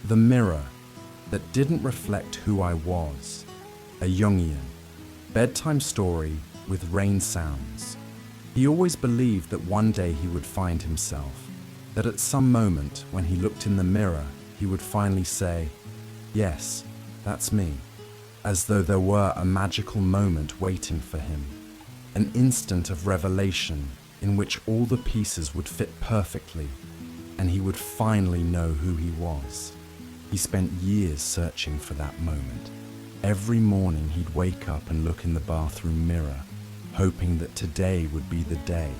The mirror that didn't reflect who I was. A Jungian bedtime story with rain sounds. He always believed that one day he would find himself, that at some moment when he looked in the mirror, he would finally say, "Yes, that's me," as though there were a magical moment waiting for him, an instant of revelation in which all the pieces would fit perfectly, and he would finally know who he was. He spent years searching for that moment. Every morning he'd wake up and look in the bathroom mirror, hoping that today would be the day,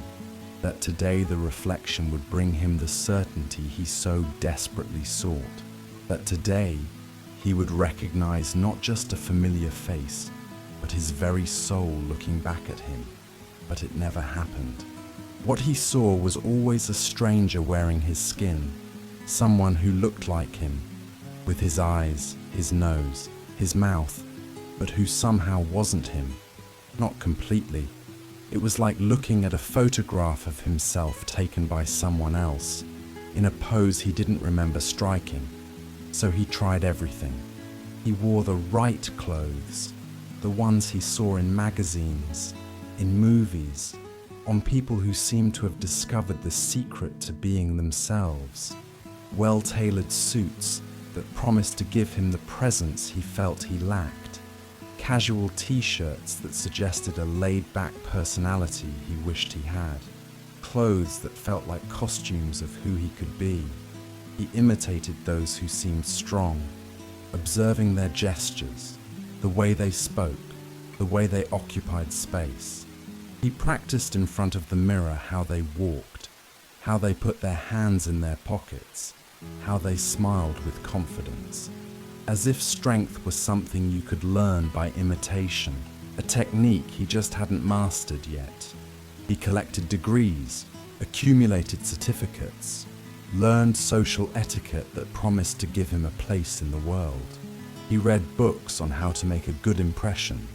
that today the reflection would bring him the certainty he so desperately sought, that today he would recognize not just a familiar face, but his very soul looking back at him. But it never happened. What he saw was always a stranger wearing his skin, someone who looked like him, with his eyes, his nose, his mouth, but who somehow wasn't him. Not completely. It was like looking at a photograph of himself taken by someone else, in a pose he didn't remember striking. So he tried everything. He wore the right clothes, the ones he saw in magazines, in movies, on people who seemed to have discovered the secret to being themselves. Well-tailored suits that promised to give him the presence he felt he lacked. Casual t-shirts that suggested a laid-back personality he wished he had. Clothes that felt like costumes of who he could be. He imitated those who seemed strong, observing their gestures, the way they spoke, the way they occupied space. He practiced in front of the mirror how they walked, how they put their hands in their pockets, how they smiled with confidence, as if strength was something you could learn by imitation, a technique he just hadn't mastered yet. He collected degrees, accumulated certificates, learned social etiquette that promised to give him a place in the world. He read books on how to make a good impression,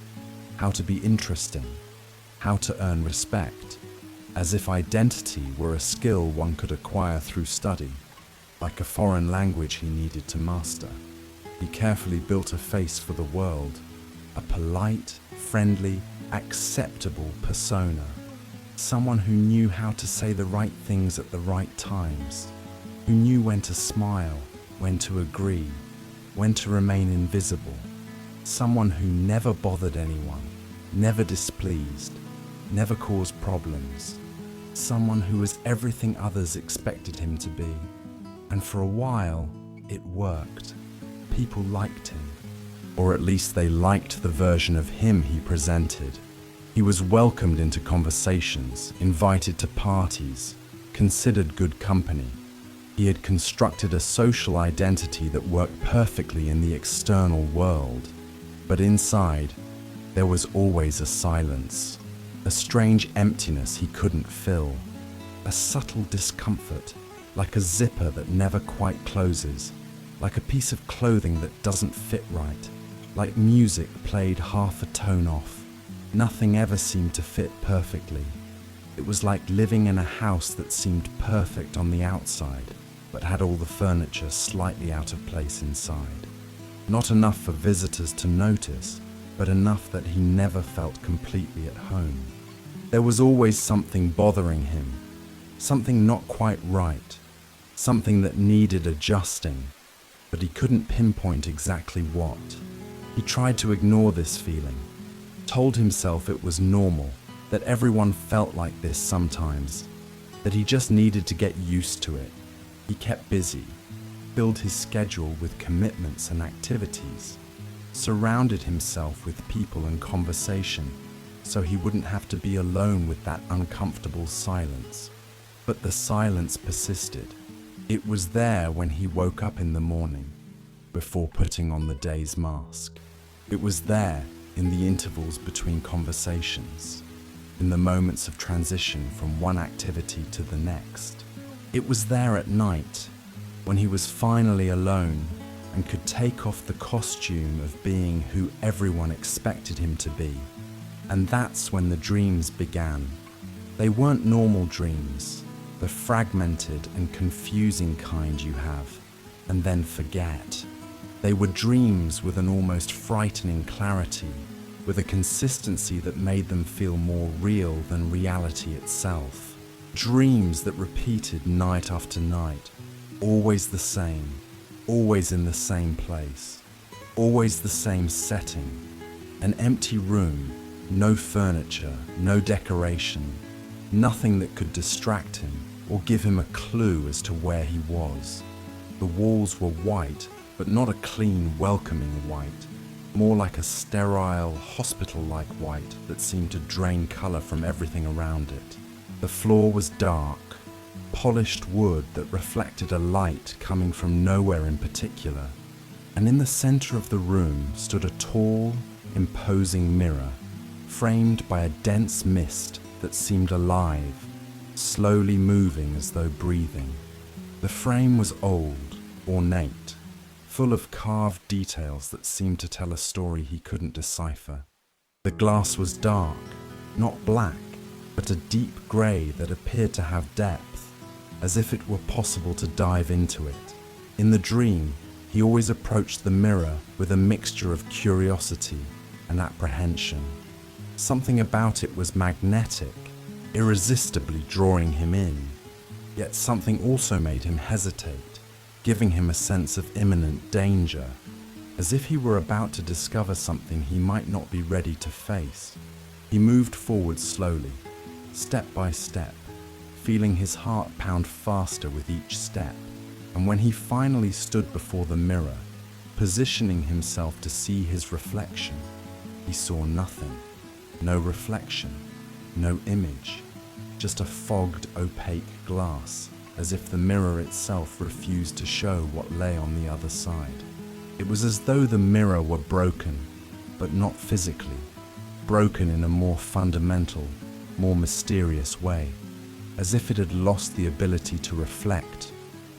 how to be interesting, how to earn respect, as if identity were a skill one could acquire through study, like a foreign language he needed to master. He carefully built a face for the world, a polite, friendly, acceptable persona, someone who knew how to say the right things at the right times, who knew when to smile, when to agree, when to remain invisible, someone who never bothered anyone, never displeased, never caused problems, someone who was everything others expected him to be. And for a while, it worked. People liked him, or at least they liked the version of him he presented. He was welcomed into conversations, invited to parties, considered good company. He had constructed a social identity that worked perfectly in the external world, but inside, there was always a silence, a strange emptiness he couldn't fill, a subtle discomfort, like a zipper that never quite closes, like a piece of clothing that doesn't fit right, like music played half a tone off. Nothing ever seemed to fit perfectly. It was like living in a house that seemed perfect on the outside, but had all the furniture slightly out of place inside. Not enough for visitors to notice, but enough that he never felt completely at home. There was always something bothering him, something not quite right, something that needed adjusting, but he couldn't pinpoint exactly what. He tried to ignore this feeling, told himself it was normal, that everyone felt like this sometimes, that he just needed to get used to it. He kept busy, filled his schedule with commitments and activities, surrounded himself with people and conversation, so he wouldn't have to be alone with that uncomfortable silence. But the silence persisted. It was there when he woke up in the morning, before putting on the day's mask. It was there in the intervals between conversations, in the moments of transition from one activity to the next. It was there at night, when he was finally alone and could take off the costume of being who everyone expected him to be. And that's when the dreams began. They weren't normal dreams, the fragmented and confusing kind you have. and then forget. They were dreams with an almost frightening clarity, with a consistency that made them feel more real than reality itself. Dreams that repeated night after night, always the same, always in the same place, always the same setting. An empty room, no furniture, no decoration, nothing that could distract him or give him a clue as to where he was. The walls were white, but not a clean, welcoming white, more like a sterile, hospital-like white that seemed to drain color from everything around it. The floor was dark, polished wood that reflected a light coming from nowhere in particular, and in the center of the room stood a tall, imposing mirror, framed by a dense mist that seemed alive, slowly moving as though breathing. The frame was old, ornate, full of carved details that seemed to tell a story he couldn't decipher. The glass was dark, not black, but a deep grey that appeared to have depth, as if it were possible to dive into it. In the dream, he always approached the mirror with a mixture of curiosity and apprehension. Something about it was magnetic, irresistibly drawing him in, yet something also made him hesitate, giving him a sense of imminent danger, as if he were about to discover something he might not be ready to face. He moved forward slowly, step by step, feeling his heart pound faster with each step, and when he finally stood before the mirror, positioning himself to see his reflection, he saw nothing. No reflection, no image, just a fogged, opaque glass, as if the mirror itself refused to show what lay on the other side. It was as though the mirror were broken, but not physically, broken in a more fundamental, more mysterious way, as if it had lost the ability to reflect,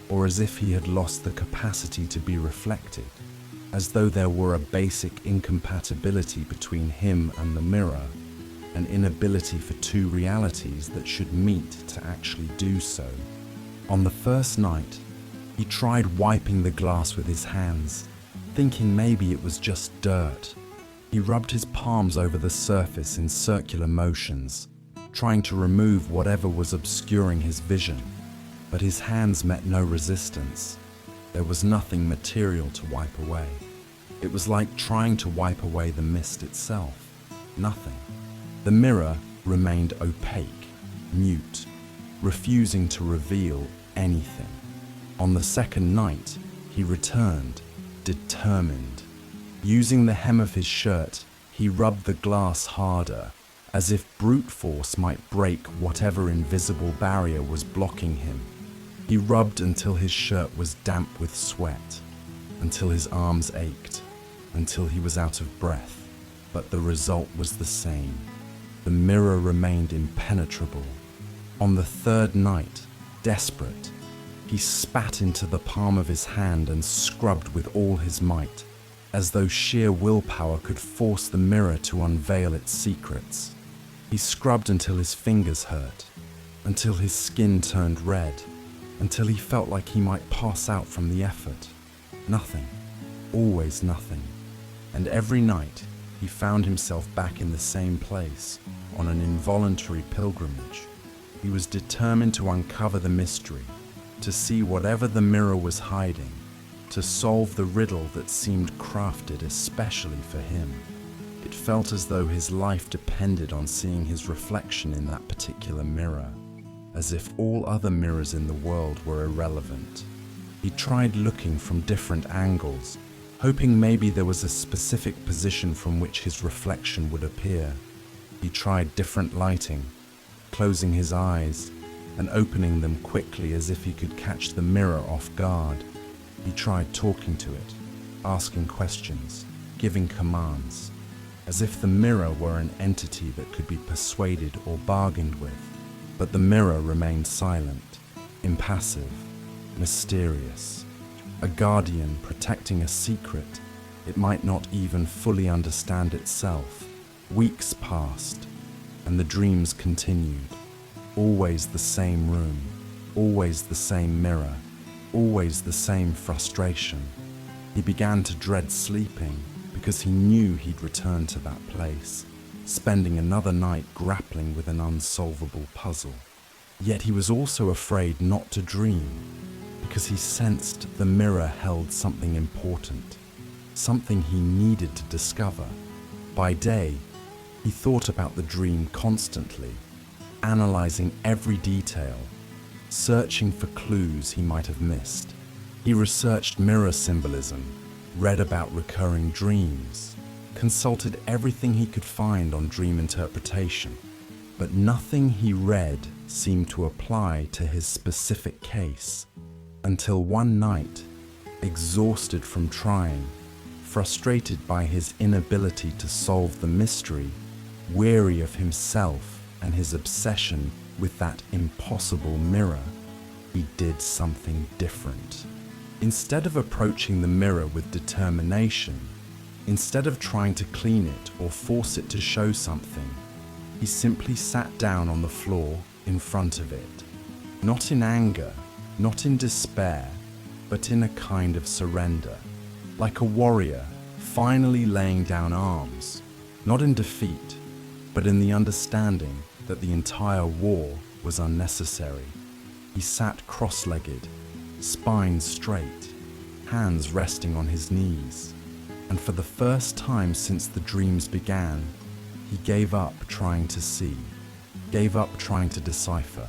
or as if he had lost the capacity to be reflected, as though there were a basic incompatibility between him and the mirror, an inability for two realities that should meet to actually do so. On the first night, he tried wiping the glass with his hands, thinking maybe it was just dirt. He rubbed his palms over the surface in circular motions, trying to remove whatever was obscuring his vision, but his hands met no resistance. There was nothing material to wipe away. It was like trying to wipe away the mist itself. Nothing. The mirror remained opaque, mute, refusing to reveal anything. On the second night, he returned, determined. Using the hem of his shirt, he rubbed the glass harder, as if brute force might break whatever invisible barrier was blocking him. He rubbed until his shirt was damp with sweat, until his arms ached, until he was out of breath. But the result was the same. The mirror remained impenetrable. On the third night, desperate, he spat into the palm of his hand and scrubbed with all his might, as though sheer willpower could force the mirror to unveil its secrets. He scrubbed until his fingers hurt, until his skin turned red, until he felt like he might pass out from the effort. Nothing, always nothing. And every night, he found himself back in the same place, on an involuntary pilgrimage. He was determined to uncover the mystery, to see whatever the mirror was hiding, to solve the riddle that seemed crafted especially for him. It felt as though his life depended on seeing his reflection in that particular mirror, as if all other mirrors in the world were irrelevant. He tried looking from different angles, hoping maybe there was a specific position from which his reflection would appear. He tried different lighting, closing his eyes and opening them quickly as if he could catch the mirror off guard. He tried talking to it, asking questions, giving commands, as if the mirror were an entity that could be persuaded or bargained with. But the mirror remained silent, impassive, mysterious, a guardian protecting a secret it might not even fully understand itself. Weeks passed, and the dreams continued. Always the same room, always the same mirror, always the same frustration. He began to dread sleeping because he knew he'd return to that place, spending another night grappling with an unsolvable puzzle. Yet he was also afraid not to dream because he sensed the mirror held something important, something he needed to discover. By day, he thought about the dream constantly, analyzing every detail, searching for clues he might have missed. He researched mirror symbolism, read about recurring dreams, consulted everything he could find on dream interpretation, but nothing he read seemed to apply to his specific case, until one night, exhausted from trying, frustrated by his inability to solve the mystery, weary of himself and his obsession with that impossible mirror, he did something different. Instead of approaching the mirror with determination, instead of trying to clean it or force it to show something, he simply sat down on the floor in front of it, not in anger, not in despair, but in a kind of surrender, like a warrior finally laying down arms, not in defeat, but in the understanding that the entire war was unnecessary. He sat cross-legged, spine straight, hands resting on his knees, and for the first time since the dreams began, he gave up trying to see, gave up trying to decipher,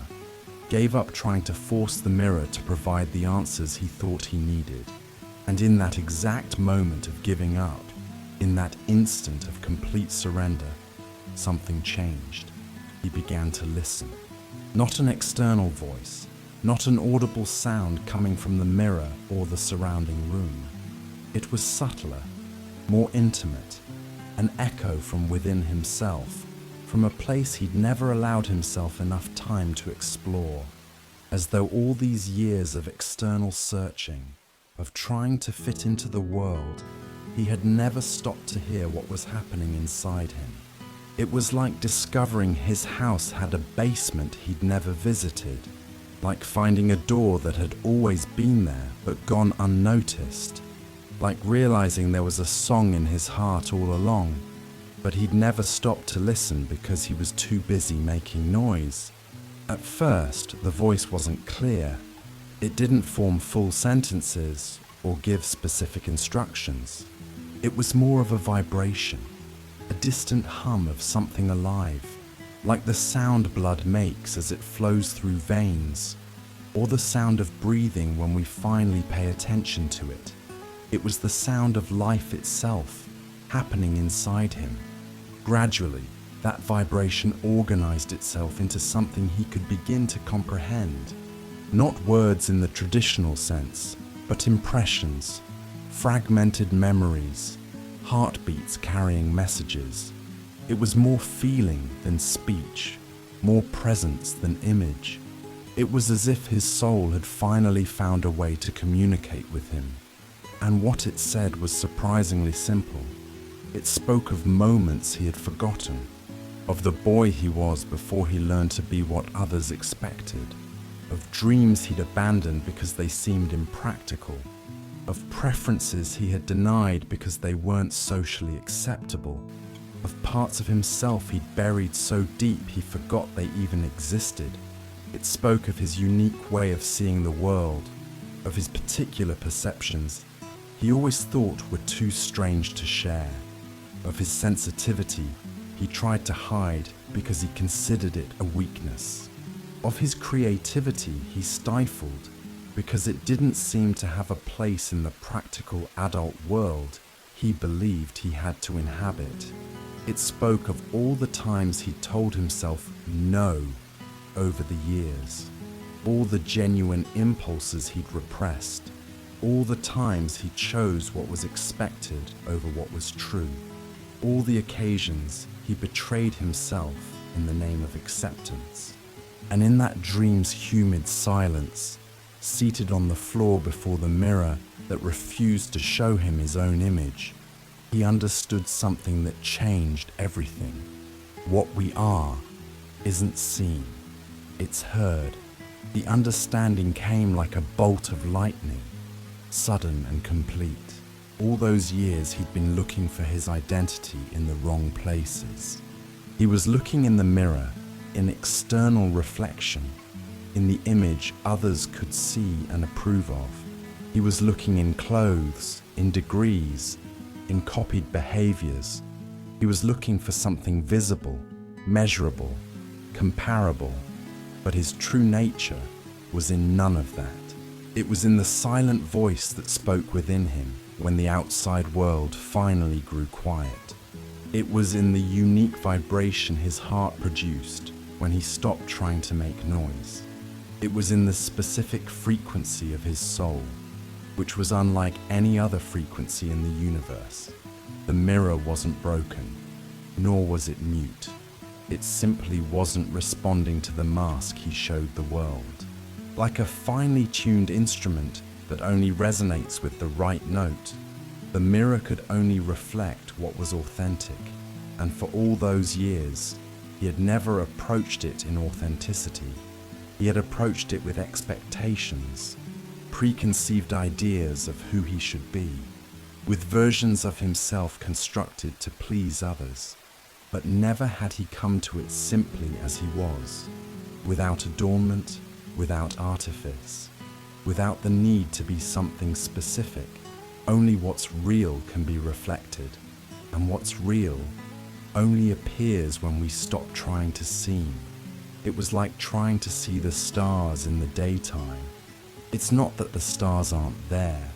gave up trying to force the mirror to provide the answers he thought he needed. And in that exact moment of giving up, in that instant of complete surrender, something changed. He began to listen. Not an external voice, not an audible sound coming from the mirror or the surrounding room. It was subtler, more intimate, an echo from within himself, from a place he'd never allowed himself enough time to explore, as though all these years of external searching, of trying to fit into the world, he had never stopped to hear what was happening inside him. It was like discovering his house had a basement he'd never visited, like finding a door that had always been there but gone unnoticed, like realizing there was a song in his heart all along, but he'd never stopped to listen because he was too busy making noise. At first, the voice wasn't clear. It didn't form full sentences or give specific instructions. It was more of a vibration, a distant hum of something alive, like the sound blood makes as it flows through veins, or the sound of breathing when we finally pay attention to it. It was the sound of life itself, happening inside him. Gradually, that vibration organized itself into something he could begin to comprehend. Not words in the traditional sense, but impressions, fragmented memories, heartbeats carrying messages. It was more feeling than speech, more presence than image. It was as if his soul had finally found a way to communicate with him. And what it said was surprisingly simple. It spoke of moments he had forgotten, of the boy he was before he learned to be what others expected, of dreams he'd abandoned because they seemed impractical, of preferences he had denied because they weren't socially acceptable, of parts of himself he'd buried so deep he forgot they even existed. It spoke of his unique way of seeing the world, of his particular perceptions he always thought were too strange to share, of his sensitivity he tried to hide because he considered it a weakness, of his creativity he stifled because it didn't seem to have a place in the practical adult world he believed he had to inhabit. It spoke of all the times he'd told himself no over the years, all the genuine impulses he'd repressed, all the times he chose what was expected over what was true, all the occasions he betrayed himself in the name of acceptance. And in that dream's humid silence, seated on the floor before the mirror that refused to show him his own image, he understood something that changed everything. What we are isn't seen, it's heard. The understanding came like a bolt of lightning, sudden and complete. All those years he'd been looking for his identity in the wrong places. He was looking in the mirror, in external reflection, in the image others could see and approve of. He was looking in clothes, in degrees, in copied behaviors. He was looking for something visible, measurable, comparable, but his true nature was in none of that. It was in the silent voice that spoke within him when the outside world finally grew quiet. It was in the unique vibration his heart produced when he stopped trying to make noise. It was in the specific frequency of his soul, which was unlike any other frequency in the universe. The mirror wasn't broken, nor was it mute. It simply wasn't responding to the mask he showed the world. Like a finely tuned instrument that only resonates with the right note, the mirror could only reflect what was authentic. And for all those years, he had never approached it in authenticity. He had approached it with expectations, preconceived ideas of who he should be, with versions of himself constructed to please others. But never had he come to it simply as he was, without adornment, without artifice, without the need to be something specific. Only what's real can be reflected, and what's real only appears when we stop trying to seem. It was like trying to see the stars in the daytime. It's not that the stars aren't there.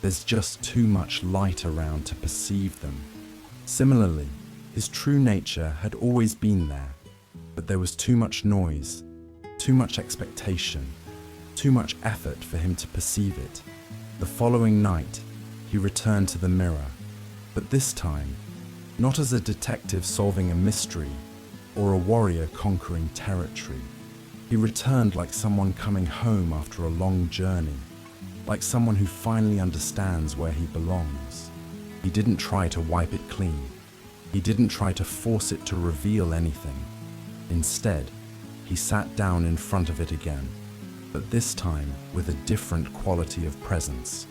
There's just too much light around to perceive them. Similarly, his true nature had always been there, but there was too much noise, too much expectation, too much effort for him to perceive it. The following night, he returned to the mirror, but this time, not as a detective solving a mystery or a warrior conquering territory. He returned like someone coming home after a long journey, like someone who finally understands where he belongs. He didn't try to wipe it clean. He didn't try to force it to reveal anything. Instead, he sat down in front of it again, but this time with a different quality of presence.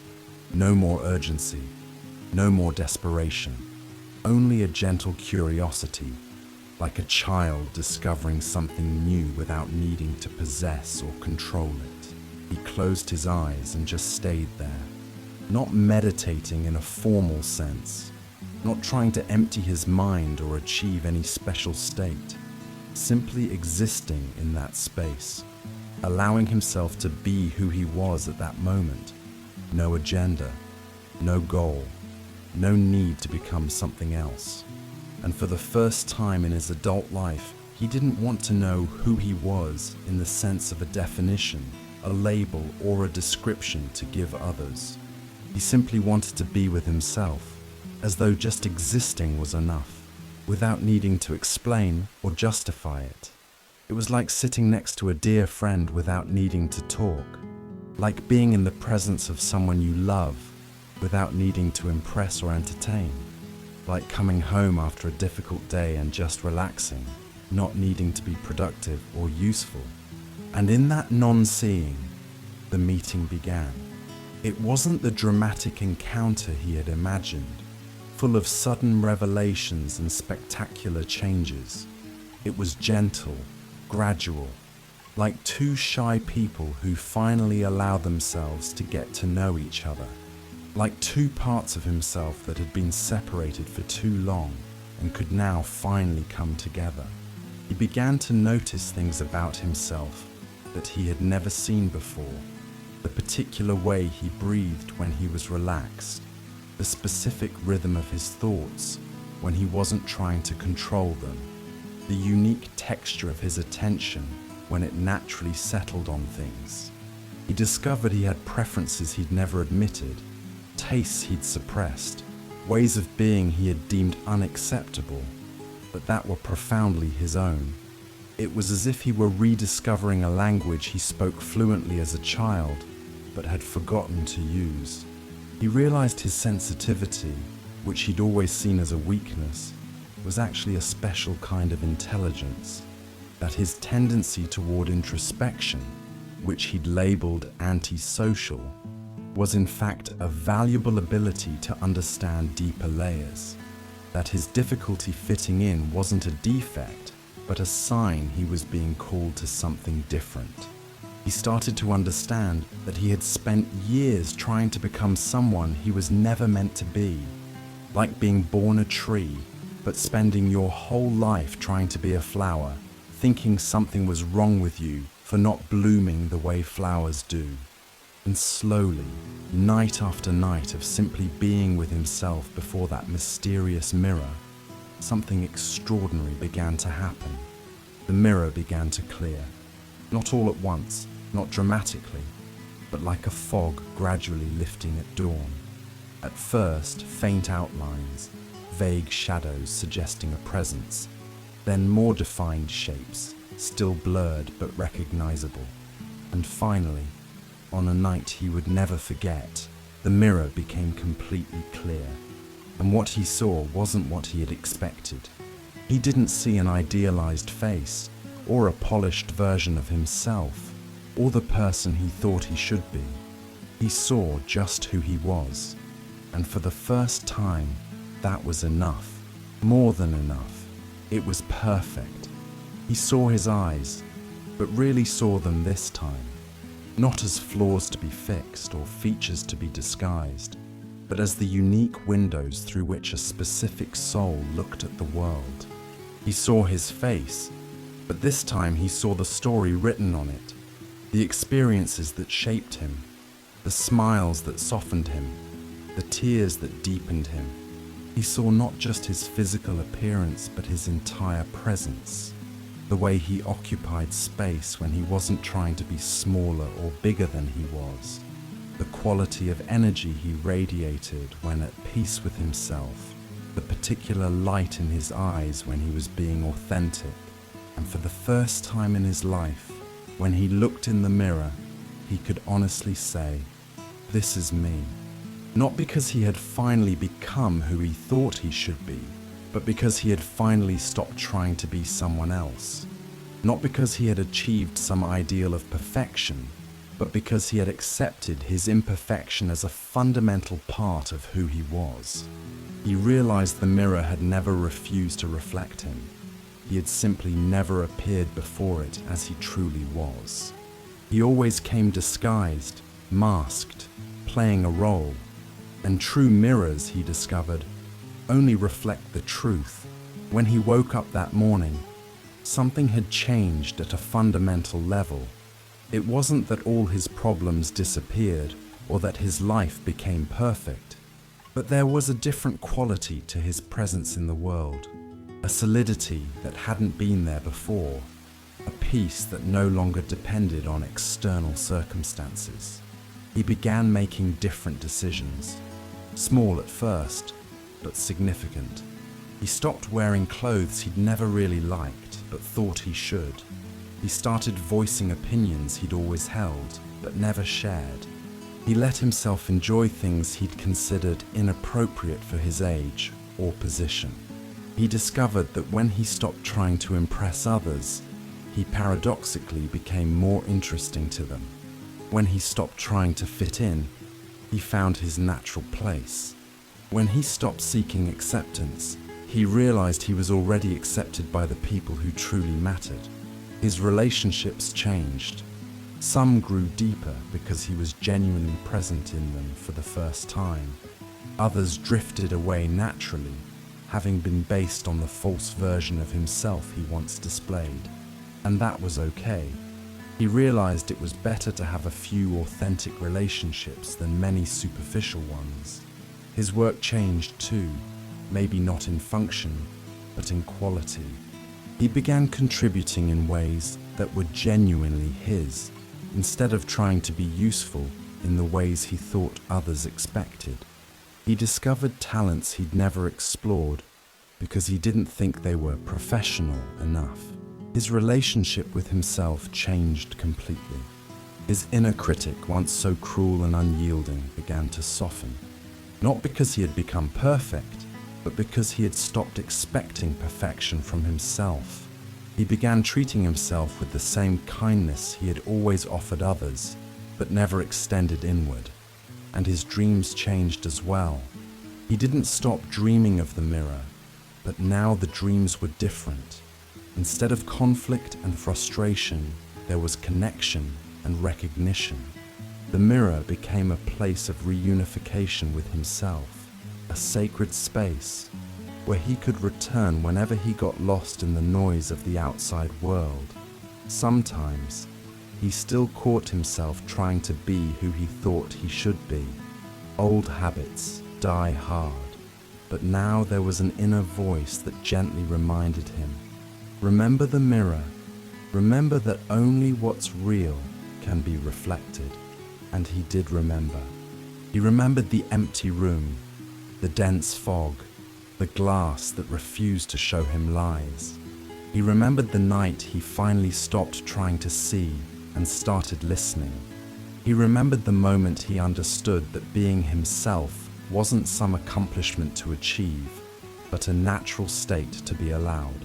No more urgency, no more desperation, only a gentle curiosity, like a child discovering something new without needing to possess or control it. He closed his eyes and just stayed there, not meditating in a formal sense, not trying to empty his mind or achieve any special state, simply existing in that space, allowing himself to be who he was at that moment. No agenda, no goal, no need to become something else. And for the first time in his adult life, he didn't want to know who he was in the sense of a definition, a label, or a description to give others. He simply wanted to be with himself, as though just existing was enough, without needing to explain or justify it. It was like sitting next to a dear friend without needing to talk, like being in the presence of someone you love without needing to impress or entertain, like coming home after a difficult day and just relaxing, not needing to be productive or useful. And in that non-seeing, the meeting began. It wasn't the dramatic encounter he had imagined, full of sudden revelations and spectacular changes. It was gentle, gradual, like two shy people who finally allow themselves to get to know each other, like two parts of himself that had been separated for too long and could now finally come together. He began to notice things about himself that he had never seen before, the particular way he breathed when he was relaxed, the specific rhythm of his thoughts when he wasn't trying to control them, the unique texture of his attention when it naturally settled on things. He discovered he had preferences he'd never admitted, tastes he'd suppressed, ways of being he had deemed unacceptable, but that were profoundly his own. It was as if he were rediscovering a language he spoke fluently as a child, but had forgotten to use. He realized his sensitivity, which he'd always seen as a weakness, was actually a special kind of intelligence, that his tendency toward introspection, which he'd labeled antisocial, was in fact a valuable ability to understand deeper layers. That his difficulty fitting in wasn't a defect, but a sign he was being called to something different. He started to understand that he had spent years trying to become someone he was never meant to be, like being born a tree, but spending your whole life trying to be a flower, thinking something was wrong with you for not blooming the way flowers do. And slowly, night after night of simply being with himself before that mysterious mirror, something extraordinary began to happen. The mirror began to clear. Not all at once, not dramatically, but like a fog gradually lifting at dawn. At first, faint outlines, vague shadows suggesting a presence, then more defined shapes, still blurred but recognizable. And finally, on a night he would never forget, the mirror became completely clear. And what he saw wasn't what he had expected. He didn't see an idealized face, or a polished version of himself, or the person he thought he should be. He saw just who he was. And for the first time, that was enough. More than enough. It was perfect. He saw his eyes, but really saw them this time. Not as flaws to be fixed or features to be disguised, but as the unique windows through which a specific soul looked at the world. He saw his face, but this time he saw the story written on it, the experiences that shaped him, the smiles that softened him, the tears that deepened him. He saw not just his physical appearance, but his entire presence. The way he occupied space when he wasn't trying to be smaller or bigger than he was. The quality of energy he radiated when at peace with himself. The particular light in his eyes when he was being authentic. And for the first time in his life, when he looked in the mirror, he could honestly say, "This is me." Not because he had finally become who he thought he should be, but because he had finally stopped trying to be someone else. Not because he had achieved some ideal of perfection, but because he had accepted his imperfection as a fundamental part of who he was. He realized the mirror had never refused to reflect him. He had simply never appeared before it as he truly was. He always came disguised, masked, playing a role. And true mirrors, he discovered, only reflect the truth. When he woke up that morning, something had changed at a fundamental level. It wasn't that all his problems disappeared or that his life became perfect, but there was a different quality to his presence in the world, a solidity that hadn't been there before, a peace that no longer depended on external circumstances. He began making different decisions, small at first, but significant. He stopped wearing clothes he'd never really liked, but thought he should. He started voicing opinions he'd always held, but never shared. He let himself enjoy things he'd considered inappropriate for his age or position. He discovered that when he stopped trying to impress others, he paradoxically became more interesting to them. When he stopped trying to fit in, he found his natural place. When he stopped seeking acceptance, he realized he was already accepted by the people who truly mattered. His relationships changed. Some grew deeper because he was genuinely present in them for the first time. Others drifted away naturally, having been based on the false version of himself he once displayed. And that was okay. He realized it was better to have a few authentic relationships than many superficial ones. His work changed too, maybe not in function, but in quality. He began contributing in ways that were genuinely his, instead of trying to be useful in the ways he thought others expected. He discovered talents he'd never explored because he didn't think they were professional enough. His relationship with himself changed completely. His inner critic, once so cruel and unyielding, began to soften. Not because he had become perfect, but because he had stopped expecting perfection from himself. He began treating himself with the same kindness he had always offered others, but never extended inward. And his dreams changed as well. He didn't stop dreaming of the mirror, but now the dreams were different. Instead of conflict and frustration, there was connection and recognition. The mirror became a place of reunification with himself, a sacred space where he could return whenever he got lost in the noise of the outside world. Sometimes, he still caught himself trying to be who he thought he should be. Old habits die hard, but now there was an inner voice that gently reminded him, remember the mirror, remember that only what's real can be reflected. And he did remember. He remembered the empty room, the dense fog, the glass that refused to show him lies. He remembered the night he finally stopped trying to see and started listening. He remembered the moment he understood that being himself wasn't some accomplishment to achieve, but a natural state to be allowed.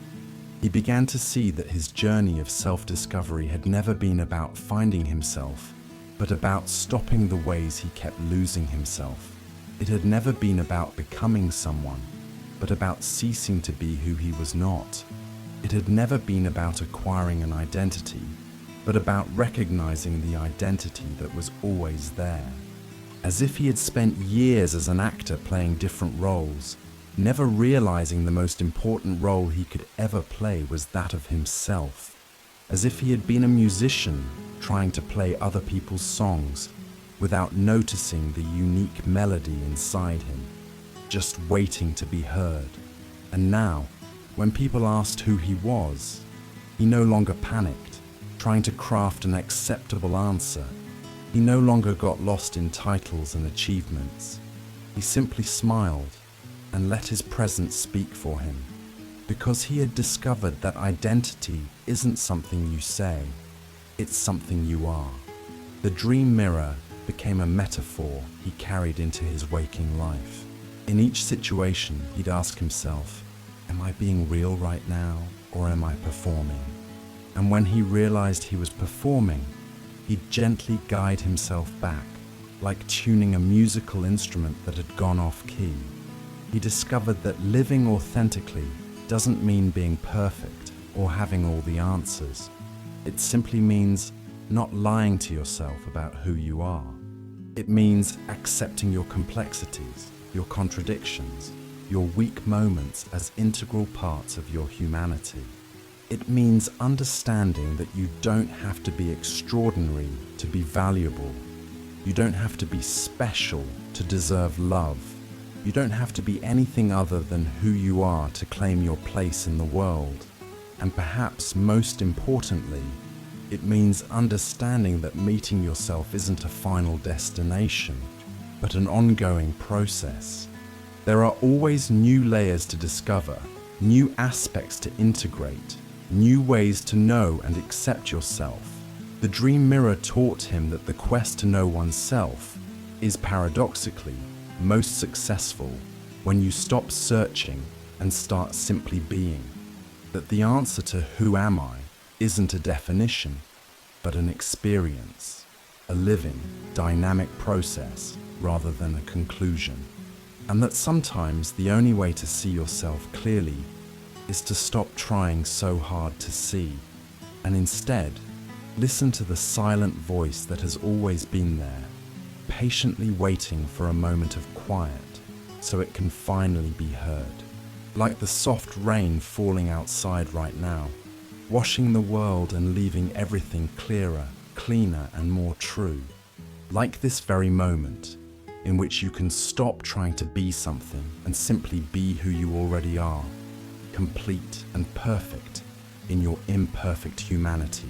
He began to see that his journey of self-discovery had never been about finding himself, but about stopping the ways he kept losing himself. It had never been about becoming someone, but about ceasing to be who he was not. It had never been about acquiring an identity, but about recognizing the identity that was always there. As if he had spent years as an actor playing different roles, never realizing the most important role he could ever play was that of himself. As if he had been a musician trying to play other people's songs without noticing the unique melody inside him, just waiting to be heard. And now, when people asked who he was, he no longer panicked, trying to craft an acceptable answer. He no longer got lost in titles and achievements. He simply smiled and let his presence speak for him, because he had discovered that identity isn't something you say, it's something you are. The dream mirror became a metaphor he carried into his waking life. In each situation, he'd ask himself, am I being real right now, or am I performing? And when he realized he was performing, he'd gently guide himself back, like tuning a musical instrument that had gone off key. He discovered that living authentically doesn't mean being perfect or having all the answers. It simply means not lying to yourself about who you are. It means accepting your complexities, your contradictions, your weak moments as integral parts of your humanity. It means understanding that you don't have to be extraordinary to be valuable. You don't have to be special to deserve love. You don't have to be anything other than who you are to claim your place in the world. And perhaps most importantly, it means understanding that meeting yourself isn't a final destination, but an ongoing process. There are always new layers to discover, new aspects to integrate, new ways to know and accept yourself. The dream mirror taught him that the quest to know oneself is paradoxically most successful when you stop searching and start simply being. That the answer to who am I isn't a definition, but an experience, a living, dynamic process rather than a conclusion. And that sometimes the only way to see yourself clearly is to stop trying so hard to see, and instead listen to the silent voice that has always been there, patiently waiting for a moment of quiet so it can finally be heard. Like the soft rain falling outside right now, washing the world and leaving everything clearer, cleaner and more true. Like this very moment, in which you can stop trying to be something and simply be who you already are, complete and perfect in your imperfect humanity.